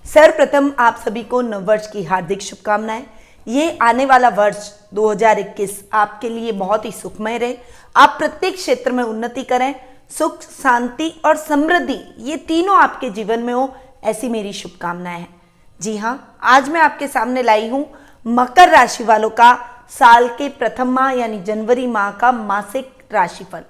सर्वप्रथम आप सभी को नववर्ष की हार्दिक शुभकामनाएं। ये आने वाला वर्ष 2021 आपके लिए बहुत ही सुखमय रहे। आप प्रत्येक क्षेत्र में उन्नति करें, सुख, शांति और समृद्धि ये तीनों आपके जीवन में हो, ऐसी मेरी शुभकामनाएं हैं। जी हाँ, आज मैं आपके सामने लाई हूँ मकर राशि वालों का साल के प्रथम माह यानी जनवरी माह का मासिक राशिफल।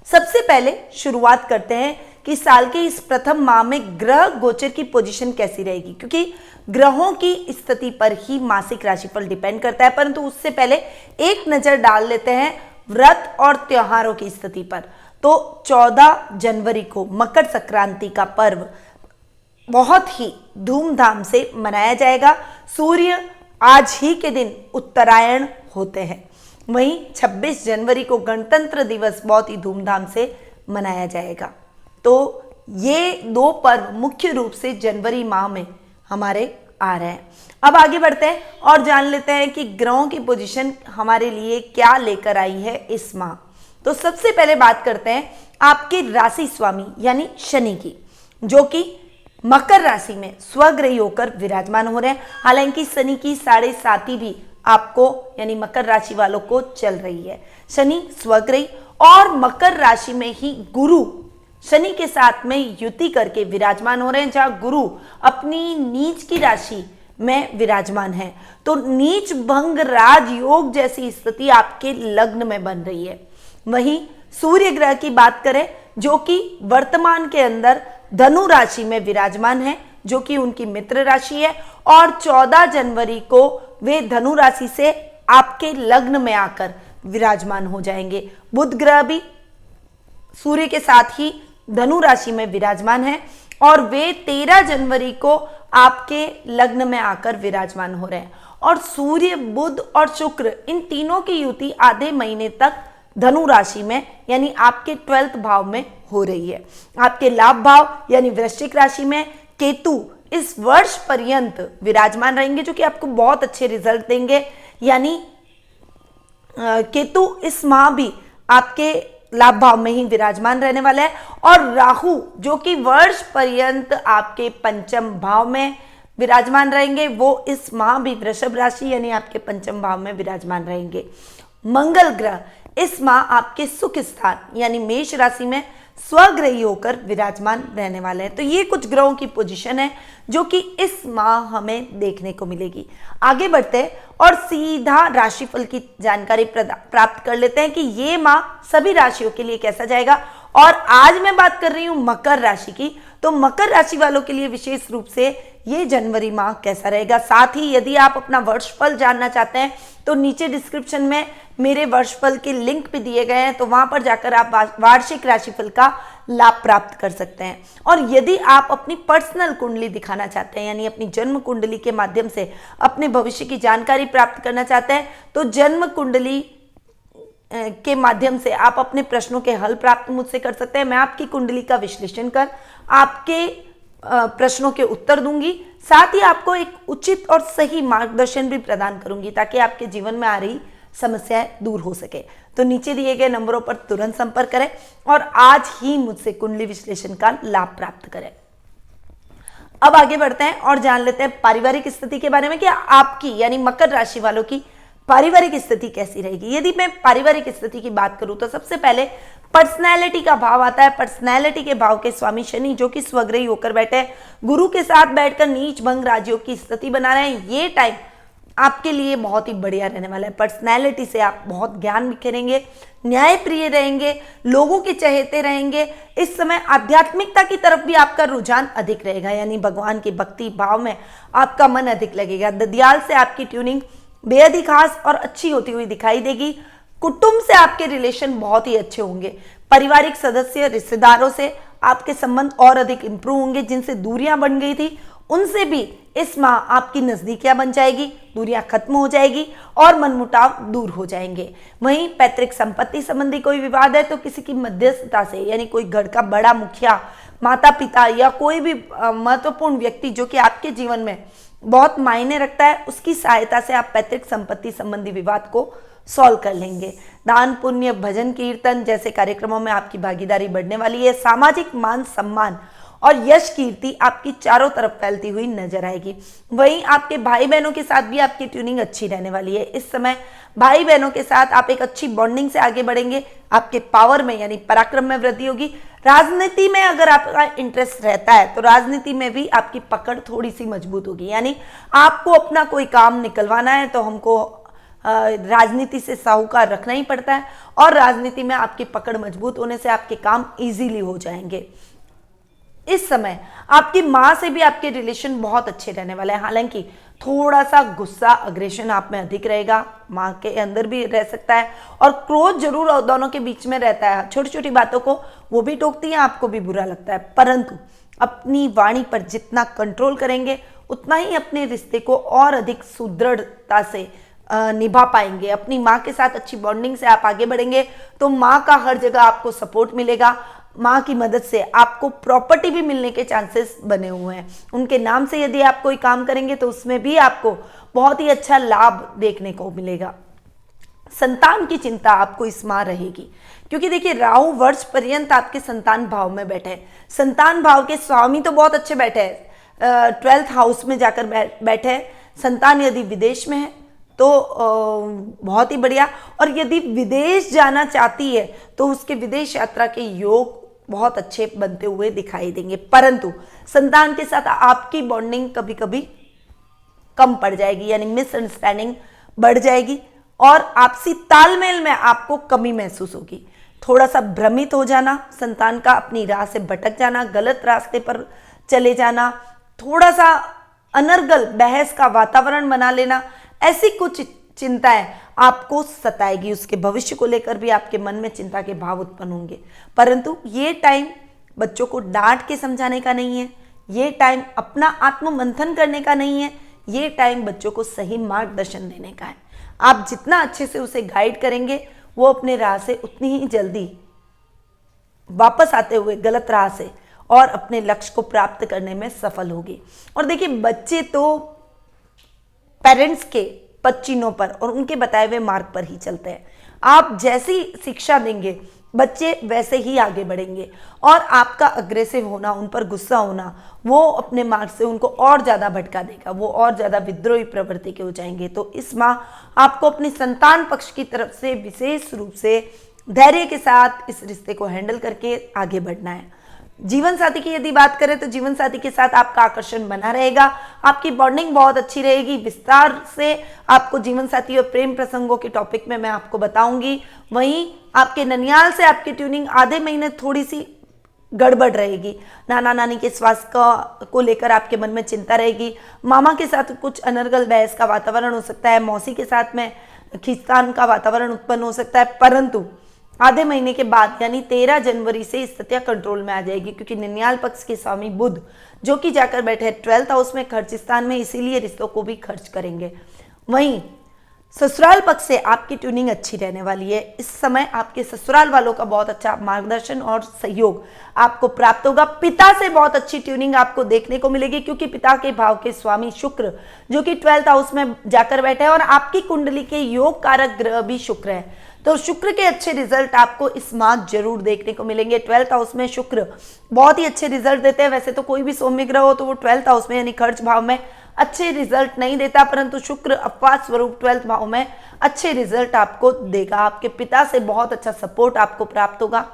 सबसे पहले शुरुआत करते हैं कि साल के इस प्रथम माह में ग्रह गोचर की पोजीशन कैसी रहेगी, क्योंकि ग्रहों की स्थिति पर ही मासिक राशिफल डिपेंड करता है। परंतु उससे पहले एक नजर डाल लेते हैं व्रत और त्योहारों की स्थिति पर। तो 14 जनवरी को मकर संक्रांति का पर्व बहुत ही धूमधाम से मनाया जाएगा। सूर्य आज ही के दिन उत्तरायण होते हैं। वहीं 26 जनवरी को गणतंत्र दिवस बहुत ही धूमधाम से मनाया जाएगा। तो ये दो पर्व मुख्य रूप से जनवरी माह में हमारे आ रहे हैं। अब आगे बढ़ते हैं और जान लेते हैं कि ग्रहों की पोजीशन हमारे लिए क्या लेकर आई है इस माह। तो सबसे पहले बात करते हैं आपके राशि स्वामी यानी शनि की, जो कि मकर राशि में स्वग्रही होकर विराजमान हो रहे हैं। हालांकि शनि की 7.5 भी आपको यानी मकर राशि वालों को चल रही है। शनि स्वग्रही और मकर राशि में ही गुरु शनि के साथ में युति करके विराजमान हो रहे हैं, जहां गुरु अपनी नीच की राशि में विराजमान है। तो नीच भंग राजयोग जैसी स्थिति आपके लग्न में बन रही है। वहीं सूर्य ग्रह की बात करें, जो कि वर्तमान के अंदर धनु राशि में विराजमान है, जो कि उनकी मित्र राशि है, और 14 जनवरी को वे धनु राशि से आपके लग्न में आकर विराजमान हो जाएंगे। बुध ग्रह भी सूर्य के साथ ही धनु राशि में विराजमान है और वे 13 जनवरी को आपके लग्न में आकर विराजमान हो रहे हैं। और सूर्य, बुध और शुक्र इन तीनों की युति आधे महीने तक धनु राशि में यानी आपके 12th भाव में हो रही है। आपके लाभ भाव यानी वृश्चिक राशि में केतु इस वर्ष पर्यंत विराजमान रहेंगे, जो कि आपको बहुत अच्छे रिजल्ट देंगे। यानी केतु इस माह भी आपके लाभ भाव में ही विराजमान रहने वाला है। और राहु, जो कि वर्ष पर्यंत आपके पंचम भाव में विराजमान रहेंगे, वो इस माह भी वृषभ राशि यानी आपके पंचम भाव में विराजमान रहेंगे। मंगल ग्रह इस माह आपके सुख स्थान यानी मेष राशि में स्वग्रही होकर विराजमान रहने वाले हैं। तो ये कुछ ग्रहों की पोजीशन है जो कि इस माह हमें देखने को मिलेगी। आगे बढ़ते हैं और सीधा राशिफल की जानकारी प्राप्त कर लेते हैं कि ये माह सभी राशियों के लिए कैसा जाएगा। और आज मैं बात कर रही हूं मकर राशि की, तो मकर राशि वालों के लिए विशेष रूप से ये जनवरी माह कैसा रहेगा। साथ ही यदि आप अपना वर्षफल जानना चाहते हैं तो नीचे डिस्क्रिप्शन में मेरे वर्षफल के लिंक भी दिए गए हैं, तो वहां पर जाकर आप वार्षिक राशिफल का लाभ प्राप्त कर सकते हैं। और यदि आप अपनी पर्सनल कुंडली दिखाना चाहते हैं यानी अपनी जन्म कुंडली के माध्यम से अपने भविष्य की जानकारी प्राप्त करना चाहते हैं, तो जन्म कुंडली के माध्यम से आप अपने प्रश्नों के हल प्राप्त मुझसे कर सकते हैं। मैं आपकी कुंडली का विश्लेषण कर आपके प्रश्नों के उत्तर दूंगी, साथ ही आपको एक उचित और सही मार्गदर्शन भी प्रदान करूंगी ताकि आपके जीवन में आ रही समस्याएं दूर हो सके। तो नीचे दिए गए नंबरों पर तुरंत संपर्क करें और आज ही मुझसे कुंडली विश्लेषण का लाभ प्राप्त करें। अब आगे बढ़ते हैं और जान लेते हैं पारिवारिक स्थिति के बारे में कि आपकी यानी मकर राशि वालों की पारिवारिक स्थिति कैसी रहेगी। यदि मैं पारिवारिक स्थिति की बात करूं तो सबसे पहले पर्सनैलिटी का भाव आता है। पर्सनैलिटी के भाव के स्वामी शनि, जो कि स्वग्रही होकर बैठे हैं, गुरु के साथ बैठकर नीच भंग राजयोग की स्थिति बना रहे हैं। ये टाइम आपके लिए बहुत ही बढ़िया रहने वाला है। पर्सनैलिटी से आप बहुत ज्ञान बिखेरेंगे, न्यायप्रिय रहेंगे, लोगों के चहेते रहेंगे। इस समय आध्यात्मिकता की तरफ भी आपका रुझान अधिक रहेगा, यानी भगवान की भक्ति भाव में आपका मन अधिक लगेगा। ददियाल से आपकी ट्यूनिंग बेहद ही खास और अच्छी होती हुई दिखाई देगी। कुटुंब से आपके रिलेशन बहुत ही अच्छे होंगे। पारिवारिक सदस्य, रिश्तेदारों से आपके संबंध और अधिक इंप्रूव होंगे। जिनसे दूरियां बन गई थी उनसे भी इस माह आपकी नजदीकियां बन जाएगी, दूरियां खत्म हो जाएगी और मनमुटाव दूर हो जाएंगे। वहीं पैतृक संपत्ति संबंधी कोई विवाद है तो किसी की मध्यस्थता से यानी कोई घर का बड़ा मुखिया, माता पिता या कोई भी महत्वपूर्ण व्यक्ति जो कि आपके जीवन में बहुत मायने रखता है, उसकी सहायता से आप पैतृक संपत्ति संबंधी विवाद को सॉल्व कर लेंगे। दान पुण्य, भजन कीर्तन जैसे कार्यक्रमों में आपकी भागीदारी बढ़ने वाली है। सामाजिक मान सम्मान और यश कीर्ति आपकी चारों तरफ फैलती हुई नजर आएगी। वहीं आपके भाई बहनों के साथ भी आपकी ट्यूनिंग अच्छी रहने वाली है। इस समय भाई बहनों के साथ आप एक अच्छी बॉन्डिंग से आगे बढ़ेंगे, आपके पावर में यानी पराक्रम में वृद्धि होगी। राजनीति में अगर आपका इंटरेस्ट रहता है तो राजनीति में भी आपकी पकड़ थोड़ी सी मजबूत होगी, यानी आपको अपना कोई काम निकलवाना है तो हमको राजनीति से साहूकार रखना ही पड़ता है, और राजनीति में आपकी पकड़ मजबूत होने से आपके काम इजीली हो जाएंगे। इस समय आपकी मां से भी आपके रिलेशन बहुत अच्छे रहने वाले हैं। हालांकि थोड़ा सा गुस्सा अग्रेशन आप में अधिक रहेगा, मां के अंदर भी रह सकता है, और क्रोध जरूर दोनों के बीच में रहता है। छोटी छोटी बातों को वो भी टोकती है, आपको भी बुरा लगता है, परंतु अपनी वाणी पर जितना कंट्रोल करेंगे उतना ही अपने रिश्ते को और अधिक सुदृढ़ता से निभा पाएंगे। अपनी माँ के साथ अच्छी बॉन्डिंग से आप आगे बढ़ेंगे तो माँ का हर जगह आपको सपोर्ट मिलेगा। माँ की मदद से आपको प्रॉपर्टी भी मिलने के चांसेस बने हुए हैं। उनके नाम से यदि आप कोई काम करेंगे तो उसमें भी आपको बहुत ही अच्छा लाभ देखने को मिलेगा। संतान की चिंता आपको इस माह रहेगी, क्योंकि देखिए राहु वर्ष पर्यंत आपके संतान भाव में बैठे हैं। संतान भाव के स्वामी तो बहुत अच्छे बैठे हैं, 12th हाउस में जाकर बैठे हैं। संतान यदि विदेश में है तो बहुत ही बढ़िया, और यदि विदेश जाना चाहती है तो उसके विदेश यात्रा के योग बहुत अच्छे बनते हुए दिखाई देंगे। परंतु संतान के साथ आपकी बॉन्डिंग कभी कभी कम पड़ जाएगी, यानी मिसअंडरस्टैंडिंग बढ़ जाएगी और आपसी तालमेल में आपको कमी महसूस होगी। थोड़ा सा भ्रमित हो जाना, संतान का अपनी राह से भटक जाना, गलत रास्ते पर चले जाना, थोड़ा सा अनर्गल बहस का वातावरण बना लेना, ऐसी कुछ चिंताएं आपको सताएगी। उसके भविष्य को लेकर भी आपके मन में चिंता के भाव उत्पन्न होंगे। परंतु ये टाइम बच्चों को डांट के समझाने का नहीं है, ये टाइम अपना आत्म मंथन करने का नहीं है, ये टाइम बच्चों को सही मार्गदर्शन देने का है। आप जितना अच्छे से उसे गाइड करेंगे वो अपने राह से उतनी ही जल्दी वापस आते हुए गलत राह से और अपने लक्ष्य को प्राप्त करने में सफल होगी। और देखिए बच्चे तो पेरेंट्स के पच्चीनों पर और उनके बताए हुए मार्ग पर ही चलते हैं। आप जैसी शिक्षा देंगे बच्चे वैसे ही आगे बढ़ेंगे, और आपका अग्रेसिव होना, उन पर गुस्सा होना, वो अपने मार्ग से उनको और ज़्यादा भटका देगा, वो और ज़्यादा विद्रोही प्रवृत्ति के हो जाएंगे। तो इस माह आपको अपनी संतान पक्ष की तरफ से विशेष रूप से धैर्य के साथ इस रिश्ते को हैंडल करके आगे बढ़ना है। जीवन साथी की यदि बात करें तो जीवन साथी के साथ आपका आकर्षण बना रहेगा, आपकी बॉन्डिंग बहुत अच्छी रहेगी। विस्तार से आपको जीवन साथी और प्रेम प्रसंगों के टॉपिक में मैं आपको बताऊंगी। वहीं आपके ननियाल से आपकी ट्यूनिंग आधे महीने थोड़ी सी गड़बड़ रहेगी। नाना नानी के स्वास्थ्य को लेकर आपके मन में चिंता रहेगी। मामा के साथ कुछ अनर्गल बहस का वातावरण हो सकता है, मौसी के साथ में खींचतान का वातावरण उत्पन्न हो सकता है। परंतु आधे महीने के बाद यानी 13 जनवरी से स्थितियां कंट्रोल में आ जाएगी, क्योंकि निन्याल पक्ष के स्वामी बुध जो कि जाकर बैठे हैं 12th हाउस में खर्च स्थान में, इसीलिए रिश्तों को भी खर्च करेंगे। वहीं ससुराल पक्ष से आपकी ट्यूनिंग अच्छी रहने वाली है। इस समय आपके ससुराल वालों का बहुत अच्छा मार्गदर्शन और सहयोग आपको प्राप्त होगा। पिता से बहुत अच्छी ट्यूनिंग आपको देखने को मिलेगी, क्योंकि पिता के भाव के स्वामी शुक्र जो कि 12th हाउस में जाकर बैठे हैं और आपकी कुंडली के योग कारक ग्रह भी शुक्र है। तो शुक्र के अच्छे रिजल्ट आपको इस माह जरूर देखने को मिलेंगे। 12th हाउस में शुक्र बहुत ही अच्छे रिजल्ट देते हैं। वैसे तो कोई भी सौम्य ग्रह हो तो वो 12th हाउस में यानी खर्च भाव में अच्छे रिजल्ट नहीं देता, परंतु शुक्र अपवाद स्वरूप 12th भाव में अच्छे रिजल्ट आपको देगा। आपके पिता से बहुत अच्छा सपोर्ट आपको प्राप्त होगा,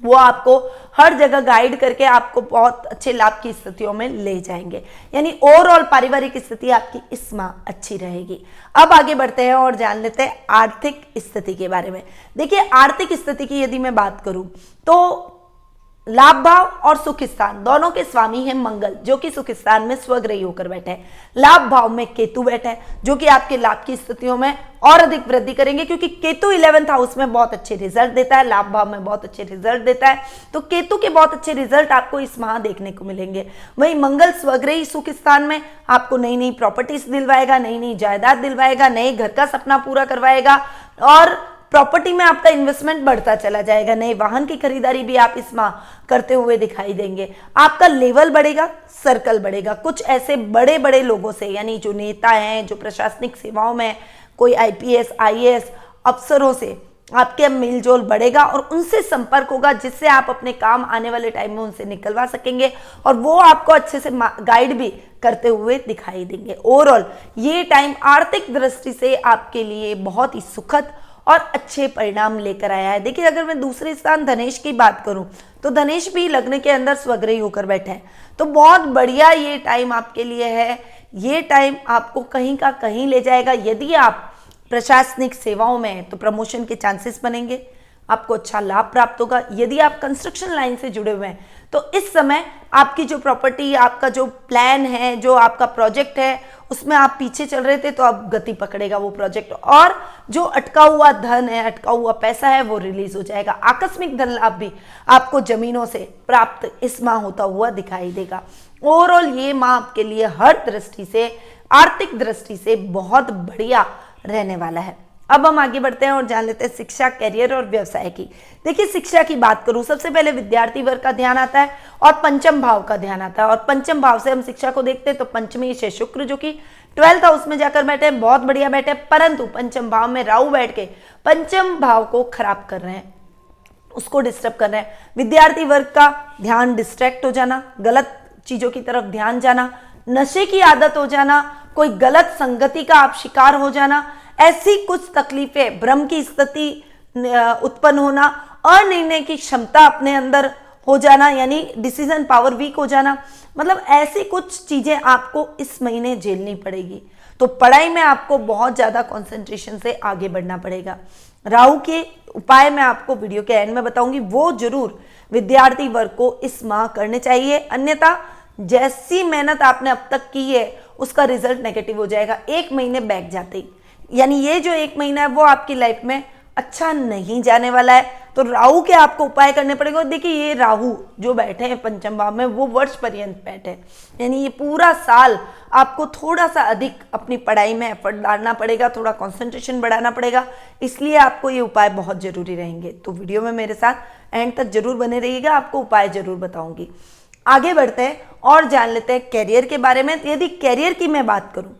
वो आपको हर जगह गाइड करके आपको बहुत अच्छे लाभ की स्थितियों में ले जाएंगे। यानी ओवरऑल पारिवारिक स्थिति आपकी इस माह अच्छी रहेगी। अब आगे बढ़ते हैं और जान लेते हैं आर्थिक स्थिति के बारे में। देखिए आर्थिक स्थिति की यदि मैं बात करूं तो लाभ भाव और सुख स्थान दोनों के स्वामी हैं मंगल, जो कि सुख स्थान में स्वग्रही होकर बैठे हैं। लाभ भाव में केतु बैठे हैं, जो कि आपके लाभ की स्थितियों में और अधिक वृद्धि करेंगे, क्योंकि केतु 11th हाउस में बहुत अच्छे रिजल्ट देता है, लाभ भाव में बहुत अच्छे रिजल्ट देता है। तो केतु के बहुत अच्छे रिजल्ट आपको इस माह देखने को मिलेंगे। वहीं मंगल स्वग्रही सुख स्थान में आपको नई नई प्रॉपर्टीज दिलवाएगा, नई नई जायदाद दिलवाएगा, नए घर का सपना पूरा करवाएगा, और प्रॉपर्टी में आपका इन्वेस्टमेंट बढ़ता चला जाएगा। नए वाहन की खरीदारी भी आप इस माह करते हुए दिखाई देंगे। आपका लेवल बढ़ेगा, सर्कल बढ़ेगा। कुछ ऐसे बड़े बड़े लोगों से, यानी जो नेता हैं, जो प्रशासनिक सेवाओं में, कोई IPS IAS अफसरों से आपके मेलजोल बढ़ेगा और उनसे संपर्क होगा, जिससे आप अपने काम आने वाले टाइम में उनसे निकलवा सकेंगे और वो आपको अच्छे से गाइड भी करते हुए दिखाई देंगे। ओवरऑल ये टाइम आर्थिक दृष्टि से आपके लिए बहुत ही सुखद और अच्छे परिणाम लेकर आया है। देखिए, अगर मैं दूसरे स्थान धनेश की बात करूं तो धनेश भी लग्न के अंदर स्वग्रही होकर बैठे हैं, तो बहुत बढ़िया ये टाइम आपके लिए है। ये टाइम आपको कहीं का कहीं ले जाएगा। यदि आप प्रशासनिक सेवाओं में हैं तो प्रमोशन के चांसेस बनेंगे, आपको अच्छा लाभ प्राप्त होगा। यदि आप कंस्ट्रक्शन लाइन से जुड़े हुए हैं तो इस समय आपकी जो प्रॉपर्टी, आपका जो प्लान है, जो आपका प्रोजेक्ट है, उसमें आप पीछे चल रहे थे तो अब गति पकड़ेगा वो प्रोजेक्ट, और जो अटका हुआ धन है, अटका हुआ पैसा है, वो रिलीज हो जाएगा। आकस्मिक धन लाभ भी आपको जमीनों से प्राप्त इस माह होता हुआ दिखाई देगा। ओवरऑल ये माह आपके लिए हर दृष्टि से, आर्थिक दृष्टि से बहुत बढ़िया रहने वाला है। अब हम आगे बढ़ते हैं और जान लेते हैं शिक्षा, करियर और व्यवसाय की। देखिए, शिक्षा की बात करूं, सबसे पहले विद्यार्थी वर्ग का ध्यान आता है और पंचम भाव का ध्यान आता है। और पंचम भाव से हम शिक्षा को देखते हैं तो पंचमी से शुक्र जो कि 12th हाउस में जाकर बैठे हैं, बहुत बढ़िया बैठे, परंतु पंचम भाव में राहु बैठ के पंचम भाव को खराब कर रहे हैं, उसको डिस्टर्ब कर रहे हैं। विद्यार्थी वर्ग का ध्यान डिस्ट्रैक्ट हो जाना, गलत चीजों की तरफ ध्यान जाना, नशे की आदत हो जाना, कोई गलत संगति का आप शिकार हो जाना, ऐसी कुछ तकलीफें, भ्रम की स्थिति उत्पन्न होना, अनिर्णय की क्षमता अपने अंदर हो जाना, यानी डिसीजन पावर वीक हो जाना, मतलब ऐसी कुछ चीजें आपको इस महीने झेलनी पड़ेगी। तो पढ़ाई में आपको बहुत ज्यादा कंसंट्रेशन से आगे बढ़ना पड़ेगा। राहु के उपाय मैं आपको वीडियो के एंड में बताऊंगी, वो जरूर विद्यार्थी वर्ग को इस माह करने चाहिए, अन्यथा जैसी मेहनत आपने अब तक की है उसका रिजल्ट नेगेटिव हो जाएगा एक महीने बैक जाते ही। यानी ये जो एक महीना है वो आपकी लाइफ में अच्छा नहीं जाने वाला है। तो राहु के आपको उपाय करने पड़ेंगे। और देखिए, ये राहु जो बैठे हैं पंचम भाव में, वो वर्ष पर्यंत बैठे हैं, यानी ये पूरा साल आपको थोड़ा सा अधिक अपनी पढ़ाई में एफर्ट डालना पड़ेगा, थोड़ा कंसंट्रेशन बढ़ाना पड़ेगा, इसलिए आपको ये उपाय बहुत जरूरी रहेंगे। तो वीडियो में मेरे साथ एंड तक जरूर बने रहिएगा, आपको उपाय जरूर बताऊंगी। आगे बढ़ते हैं और जान लेते हैं कैरियर के बारे में। यदि कैरियर की मैं बात करूं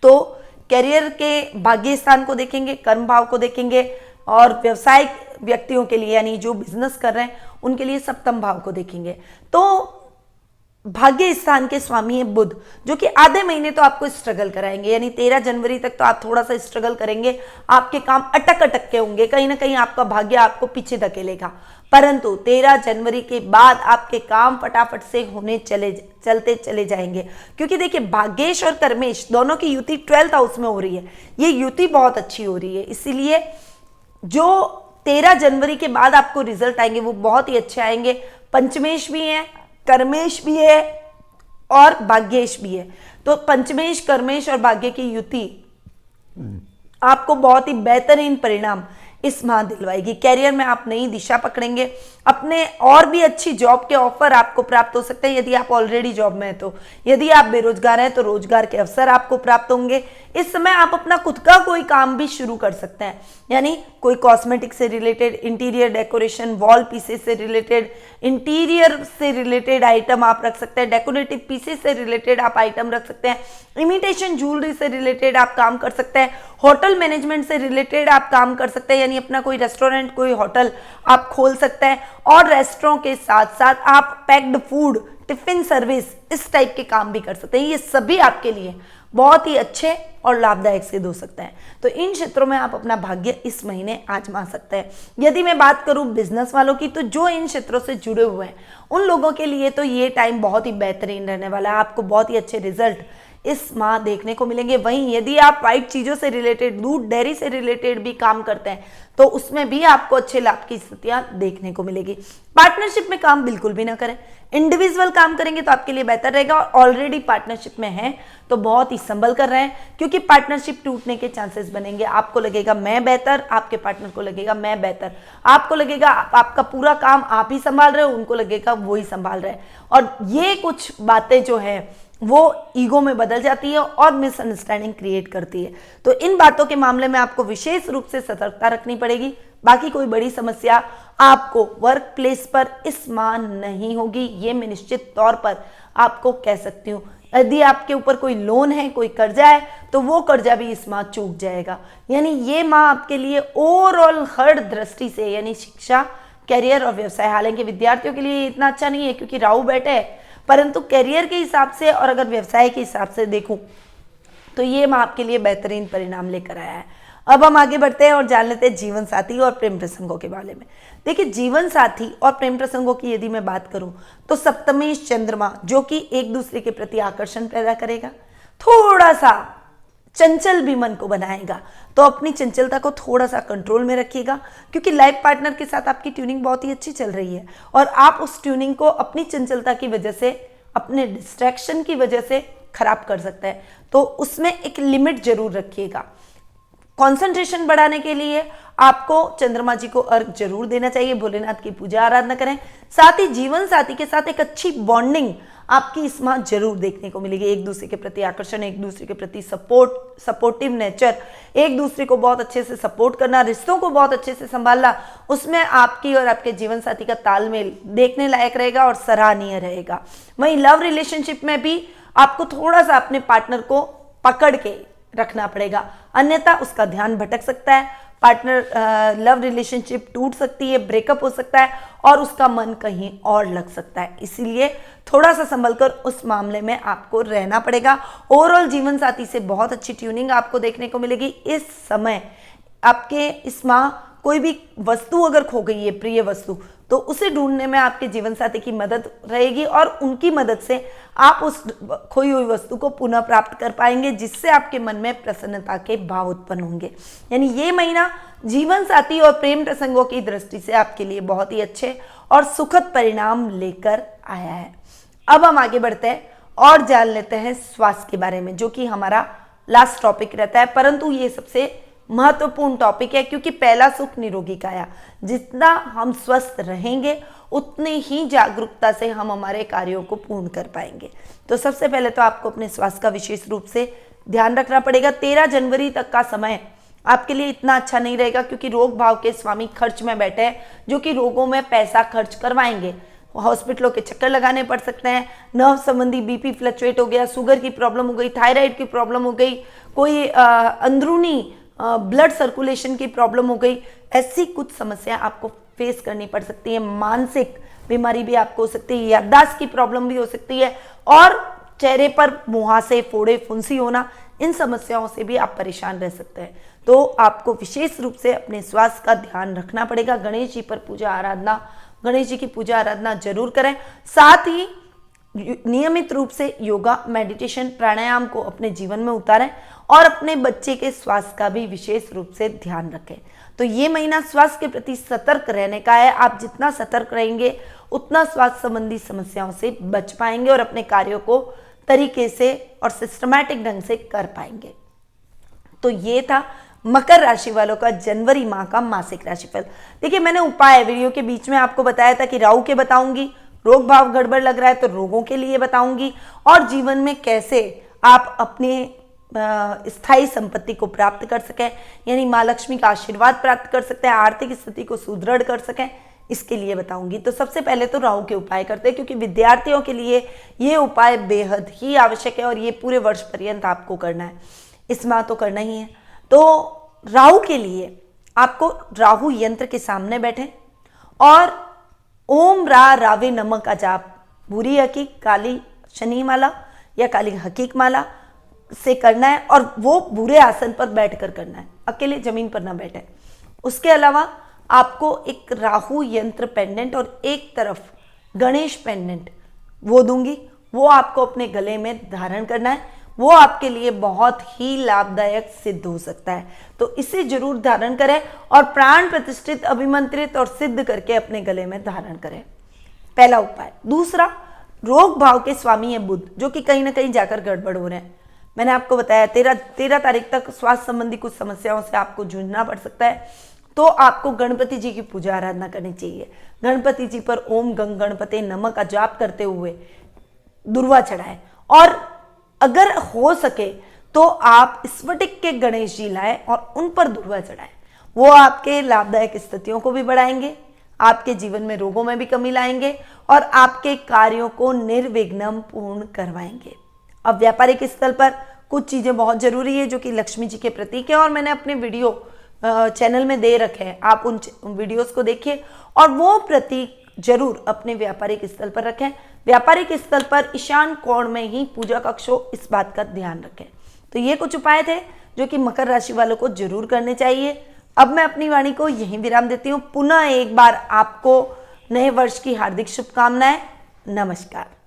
तो कैरियर के भाग्य स्थान को देखेंगे, कर्म भाव को देखेंगे, और व्यवसायिक व्यक्तियों के लिए यानी जो बिजनेस कर रहे हैं उनके लिए सप्तम भाव को देखेंगे। तो भाग्य स्थान के स्वामी है बुध, जो कि आधे महीने तो आपको स्ट्रगल कराएंगे, यानी 13 जनवरी तक तो आप थोड़ा सा स्ट्रगल करेंगे, आपके काम अटक अटक के होंगे, कहीं ना कहीं आपका भाग्य आपको पीछे धकेलेगा, परंतु 13 जनवरी के बाद आपके काम फटाफट से होने चलते चले जाएंगे। क्योंकि देखिए, भाग्येश और कर्मेश दोनों की युति 12th हाउस में हो रही है, ये युति बहुत अच्छी हो रही है, इसीलिए जो 13 जनवरी के बाद आपको रिजल्ट आएंगे वो बहुत ही अच्छे आएंगे। पंचमेश भी है, कर्मेश भी है और भाग्येश भी है, तो पंचमेश, कर्मेश और भाग्य की युति आपको बहुत ही बेहतरीन परिणाम इस माह दिलवाएगी। कैरियर में आप नई दिशा पकड़ेंगे, अपने और भी अच्छी जॉब के ऑफर आपको प्राप्त हो सकते हैं यदि आप ऑलरेडी जॉब में हैं तो। यदि आप बेरोजगार हैं तो रोजगार के अवसर आपको प्राप्त होंगे। इस समय आप अपना खुद का कोई काम भी शुरू कर सकते हैं, यानी कोई कॉस्मेटिक से related, interior decoration, wall pieces से रिलेटेड, इंटीरियर से रिलेटेड आइटम आप रख सकते हैं, डेकोरेटिव पीसेस से रिलेटेड आप आइटम रख सकते हैं, इमिटेशन ज्वेलरी से रिलेटेड आप काम कर सकते हैं, होटल मैनेजमेंट से रिलेटेड आप काम कर सकते हैं, यानी अपना कोई रेस्टोरेंट, कोई होटल आप खोल सकते हैं, और रेस्टोरेंट के साथ साथ आप पैक्ड फूड, टिफिन सर्विस, इस टाइप के काम भी कर सकते हैं। ये सभी आपके लिए बहुत ही अच्छे और लाभदायक सिद्ध हो सकते हैं। तो इन क्षेत्रों में आप अपना भाग्य इस महीने आजमा सकते हैं। यदि मैं बात करूं बिजनेस वालों की, तो जो इन क्षेत्रों से जुड़े हुए हैं उन लोगों के लिए तो ये टाइम बहुत ही बेहतरीन रहने वाला है, आपको बहुत ही अच्छे रिजल्ट इस माह देखने को मिलेंगे। वहीं यदि आप वाइट चीजों से रिलेटेड, दूध डेयरी से रिलेटेड भी काम करते हैं तो उसमें भी आपको अच्छे लाभ की स्थितियां देखने को मिलेगी। पार्टनरशिप में काम बिल्कुल भी ना करें, इंडिविजुअल काम करेंगे तो आपके लिए बेहतर रहेगा। और ऑलरेडी पार्टनरशिप में हैं तो बहुत ही संभल कर रहे हैं, क्योंकि पार्टनरशिप टूटने के चांसेस बनेंगे। आपको लगेगा मैं बेहतर, आपके पार्टनर को लगेगा मैं बेहतर, आपको लगेगा आपका पूरा काम आप ही संभाल रहे हो, उनको लगेगा वो ही संभाल रहे हैं, और ये कुछ बातें जो है वो ईगो में बदल जाती है और मिसअंडरस्टैंडिंग क्रिएट करती है। तो इन बातों के मामले में आपको विशेष रूप से सतर्कता रखनी पड़ेगी। बाकी कोई बड़ी समस्या आपको वर्क प्लेस पर इस माह नहीं होगी, ये मैं निश्चित तौर पर आपको कह सकती हूँ। यदि आपके ऊपर कोई लोन है, कोई कर्जा है, तो वो कर्जा भी इस माह चूक जाएगा। यानी ये माह आपके लिए ओवरऑल हर दृष्टि से, यानी शिक्षा, कैरियर और व्यवसाय, हालांकि विद्यार्थियों के लिए इतना अच्छा नहीं है क्योंकि राहु बैठे है, परंतु कैरियर के हिसाब से और अगर व्यवसाय के हिसाब से देखूं तो ये माह आपके लिए बेहतरीन परिणाम लेकर आया है। अब हम आगे बढ़ते हैं और जान लेते हैं जीवन साथी और प्रेम प्रसंगों के बारे में। देखिए, जीवन साथी और प्रेम प्रसंगों की यदि मैं बात करूं तो सप्तमेश चंद्रमा जो कि एक दूसरे के प्रति आकर्षण पैदा करेगा, थोड़ा सा चंचल भी मन को बनाएगा, तो अपनी चंचलता को थोड़ा सा कंट्रोल में रखिएगा क्योंकि लाइफ पार्टनर के साथ आपकी ट्यूनिंग बहुत ही अच्छी चल रही है और आप उस ट्यूनिंग को अपनी चंचलता की वजह से, अपने डिस्ट्रैक्शन की वजह से खराब कर सकते हैं। तो उसमें एक लिमिट जरूर रखिएगा। कंसंट्रेशन बढ़ाने के लिए आपको चंद्रमा जी को अर्घ जरूर देना चाहिए, भोलेनाथ की पूजा आराधना करें। साथ ही जीवन साथी के साथ एक अच्छी बॉन्डिंग आपकी इस माह जरूर देखने को मिलेगी। एक दूसरे के प्रति आकर्षण, एक दूसरे के प्रति सपोर्टिव नेचर, एक दूसरे को बहुत अच्छे से सपोर्ट करना, रिश्तों को बहुत अच्छे से संभालना, उसमें आपकी और आपके जीवन साथी का तालमेल देखने लायक रहेगा और सराहनीय रहेगा। वहीं लव रिलेशनशिप में भी आपको थोड़ा सा अपने पार्टनर को पकड़ के रखना पड़ेगा, अन्यथा उसका ध्यान भटक सकता है, पार्टनर लव रिलेशनशिप टूट सकती है, ब्रेकअप हो सकता है और उसका मन कहीं और लग सकता है। इसीलिए थोड़ा सा संभलकर उस मामले में आपको रहना पड़ेगा। ओवरऑल जीवन साथी से बहुत अच्छी ट्यूनिंग आपको देखने को मिलेगी। इस समय आपके इस माह कोई भी वस्तु अगर खो गई है, प्रिय वस्तु, तो उसे ढूंढने में आपके जीवन साथी की मदद रहेगी और उनकी मदद से आप उस खोई हुई वस्तु को पुनः प्राप्त कर पाएंगे, जिससे आपके मन में प्रसन्नता के भाव उत्पन्न होंगे। यानी ये महीना जीवन साथी और प्रेम प्रसंगों की दृष्टि से आपके लिए बहुत ही अच्छे और सुखद परिणाम लेकर आया है। अब हम आगे बढ़ते हैं और जान लेते हैं स्वास्थ्य के बारे में, जो कि हमारा लास्ट टॉपिक रहता है, परंतु ये सबसे महत्वपूर्ण टॉपिक है क्योंकि पहला सुख निरोगी काया। जितना हम स्वस्थ रहेंगे उतनी ही जागरूकता से हम हमारे कार्यों को पूर्ण कर पाएंगे। तो सबसे पहले तो आपको अपने स्वास्थ्य का विशेष रूप से ध्यान रखना पड़ेगा। 13 जनवरी तक का समय आपके लिए इतना अच्छा नहीं रहेगा क्योंकि रोग भाव के स्वामी खर्च में बैठे हैं, जो कि रोगों में पैसा खर्च करवाएंगे। हॉस्पिटलों के चक्कर लगाने पड़ सकते हैं, नर्व संबंधी बीपी फ्लक्चुएट हो गया, शुगर की प्रॉब्लम हो गई, थायराइड की प्रॉब्लम हो गई, कोई अंदरूनी ब्लड सर्कुलेशन की प्रॉब्लम हो गई, ऐसी कुछ समस्या आपको फेस करनी पड़ सकती है। मानसिक बीमारी भी आपको हो सकती है, याददाश्त की प्रॉब्लम भी हो सकती है और चेहरे पर मुहासे, फोड़े, फुंसी होना, इन समस्याओं से भी आप परेशान रह सकते हैं। तो आपको विशेष रूप से अपने स्वास्थ्य का ध्यान रखना पड़ेगा। गणेश जी पर पूजा आराधना, गणेश जी की पूजा आराधना जरूर करें। साथ ही नियमित रूप से योगा, मेडिटेशन, प्राणायाम को अपने जीवन में उतारें और अपने बच्चे के स्वास्थ्य का भी विशेष रूप से ध्यान रखें। तो ये महीना स्वास्थ्य के प्रति सतर्क रहने का है। आप जितना सतर्क रहेंगे उतना स्वास्थ्य संबंधी समस्याओं से बच पाएंगे और अपने कार्यों को तरीके से और सिस्टमैटिक ढंग से कर पाएंगे। तो ये था मकर राशि वालों का जनवरी माह का मासिक राशिफल। देखिए, मैंने उपाय वीडियो के बीच में आपको बताया था कि राहु के बताऊंगी, रोग भाव गड़बड़ लग रहा है तो रोगों के लिए बताऊंगी, और जीवन में कैसे आप अपने स्थायी संपत्ति को प्राप्त कर सकें, यानी माँ लक्ष्मी का आशीर्वाद प्राप्त कर सकते हैं, आर्थिक स्थिति को सुदृढ़ कर सकें, इसके लिए बताऊंगी। तो सबसे पहले तो राहु के उपाय करते हैं क्योंकि विद्यार्थियों के लिए ये उपाय बेहद ही आवश्यक है और ये पूरे वर्ष पर्यंत आपको करना है, इस माह तो करना ही है। तो राहु के लिए आपको राहु यंत्र के सामने बैठे और ओम रा रावे नमः का जाप बुरी हकीक, काली शनि माला या काली हकीक माला से करना है और वो बुरे आसन पर बैठकर करना है, अकेले जमीन पर ना बैठे। उसके अलावा आपको एक राहु यंत्र पेंडेंट और एक तरफ गणेश पेंडेंट वो दूंगी, वो आपको अपने गले में धारण करना है। वो आपके लिए बहुत ही लाभदायक सिद्ध हो सकता है, तो इसे जरूर धारण करें और प्राण प्रतिष्ठित, अभिमंत्रित और सिद्ध करके अपने गले में धारण करें। पहला उपाय। दूसरा, रोग भाव के स्वामी है बुध, जो कि कहीं ना कहीं जाकर गड़बड़ हो रहे हैं। मैंने आपको बताया 13 तारीख तक स्वास्थ्य संबंधी कुछ समस्याओं से आपको जूझना पड़ सकता है, तो आपको गणपति जी की पूजा आराधना करनी चाहिए। गणपति जी पर ओम गंग गणपते नमः का जाप करते हुए दुर्वा चढ़ाएं और अगर हो सके तो आप स्फटिक के गणेश जी लाएं और उन पर दुर्वा चढ़ाएं। वो आपके लाभदायक स्थितियों को भी बढ़ाएंगे, आपके जीवन में रोगों में भी कमी लाएंगे और आपके कार्यों को निर्विघ्न पूर्ण करवाएंगे। अब व्यापारिक स्थल पर कुछ चीज़ें बहुत ज़रूरी है जो कि लक्ष्मी जी के प्रतीक है, और मैंने अपने वीडियो चैनल में दे रखे हैं, आप उन वीडियोस को देखिए और वो प्रतीक जरूर अपने व्यापारिक स्थल पर रखें। व्यापारिक स्थल पर ईशान कोण में ही पूजा कक्ष हो, इस बात का ध्यान रखें। तो ये कुछ उपाय थे जो कि मकर राशि वालों को जरूर करने चाहिए। अब मैं अपनी वाणी को यहीं विराम देती हूँ। पुनः एक बार आपको नए वर्ष की हार्दिक शुभकामनाएं। नमस्कार।